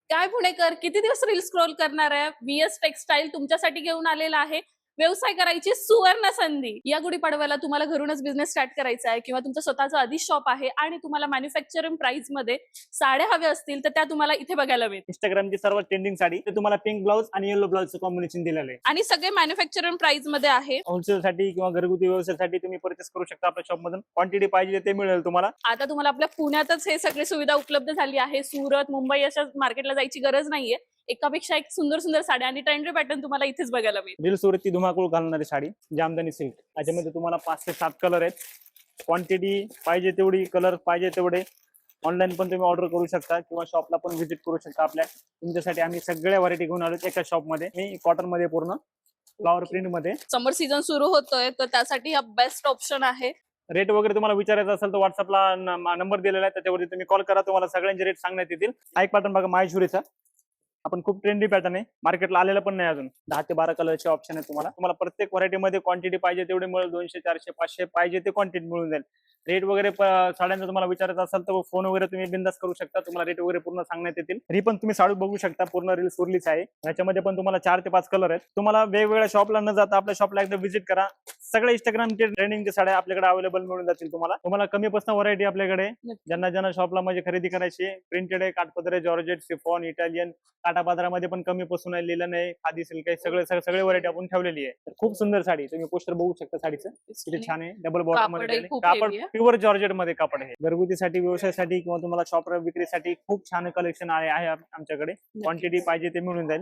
काय पुणेकर किती दिवस रील स्क्रोल करणार आहे? VS टेक्सटाईल तुमच्यासाठी घेऊन आलेला आहे व्यवसाय करायची सुवर्ण संधी. या गुढीपाडव्याला तुम्हाला घरूनच बिझनेस स्टार्ट करायचा आहे किंवा तुमचं स्वतःचं आधीच शॉप आहे आणि तुम्हाला मॅन्युफॅक्चरिंग प्राइस मध्ये साड्या हव्या असतील तर त्या तुम्हाला इथे बघायला मिळतील. इंस्टाग्रामची सर्वात ट्रेंडिंग साडी ते तुम्हाला पिंक ब्लाउज आणि येलो ब्लाउजचं कॉम्बिनेशन दिलेलं आहे आणि सगळे मॅन्युफॅक्चरिंग प्राइस मध्ये आहे. होलसेल साठी किंवा घरगुती व्यवसायासाठी तुम्ही परचेस करू शकता आपल्या शॉप मधून. क्वांटिटी पाहिजे ते मिळेल तुम्हाला. आता तुम्हाला आपल्या पुण्यातच हे सगळे सुविधा उपलब्ध झाली आहे. सुरत, मुंबई अशा मार्केटला जायची गरज नाहीये. एकापेक्षा एक सुंदर सुंदर साड्या आणि ट्रेंडी पॅटर्न तुम्हाला इथेच बघायला मिळेल. रील सुरतची धुमाकूळ घालणारी साडी जामदानी सिल्क, त्याच्यामध्ये तुम्हाला 5 ते 7 कलर आहेत. क्वांटिटी पाहिजे तेवढी, कलर पाहिजे तेवढे ऑनलाईन पण तुम्ही ऑर्डर करू शकता किंवा शॉपला पण व्हिजिट करू शकता. आपल्या तुमच्यासाठी आम्ही सगळ्या व्हरायटी घेऊन आलो एका शॉप मध्ये. मी कॉटन मध्ये पूर्ण फ्लॉवर प्रिंट मध्ये. समर सीझन सुरू होतोय तर त्यासाठी हा बेस्ट ऑप्शन आहे. रेट वगैरे तुम्हाला विचारायचं असेल तर व्हॉट्सअपला नंबर दिलेला आहे, त्याच्यावरती तुम्ही कॉल करा, तुम्हाला सगळ्यांचे रेट सांगण्यात येतील. हा एक पॅटर्न बघा माहेश्वरीचा, आपण खूप ट्रेंडी पॅटर्न आहे, मार्केटला आलेला पण नाही अजून. 10 ते 12 कलरचे ऑप्शन आहे तुम्हाला प्रत्येक व्हरायटी मध्ये क्वांटिटी पाहिजे तेवढे मिळेल. 200, 400, 500 पाहिजे ते क्वांटिटी मिळून जाईल. रेट वगैरे साड्यांचा तुम्हाला विचारायचं असेल तर फोन वगैरे तुम्ही बिंदास करू शकता, तुम्हाला रेट वगैरे पूर्ण सांगण्यात येतील. ही पण तुम्ही साडी बघू शकता, पूर्ण रील सुरलीच आहे. याच्यामध्ये पण तुम्हाला 4 ते 5 कलर आहेत. तुम्हाला वेगवेगळ्या शॉपला न जाता आपल्या शॉपला एकदा व्हिजिट करा. सगळ्या इंस्टाग्रामचे ट्रेंडिंगचे साड्या आपल्याकडे अवेलेबल मिळून जातील तुम्हाला कमी पासून व्हरायटी आपल्याकडे. ज्यांना शॉपला म्हणजे खरेदी करायची, प्रिंटेड आहे, काठपदर, जॉर्जेट, शिफॉन, इटालियन, काटा बाजारामध्ये पण कमी पासून आहे, लिहिलं नाही, खादी सिल्क आहे, सगळे व्हरायटी आपण ठेवलेली आहे. तर खूप सुंदर साडी, तुम्ही पोस्टर बघू शकता साडीचं किती छान आहे. डबल बॉटम मध्ये कापड, प्युअर जॉर्जेट मध्ये कापड आहे. घरगुतीसाठी, व्यवसायासाठी किंवा तुम्हाला शॉप विक्रीसाठी खूप छान कलेक्शन आहे आमच्याकडे. क्वांटिटी पाहिजे ते मिळून जाईल.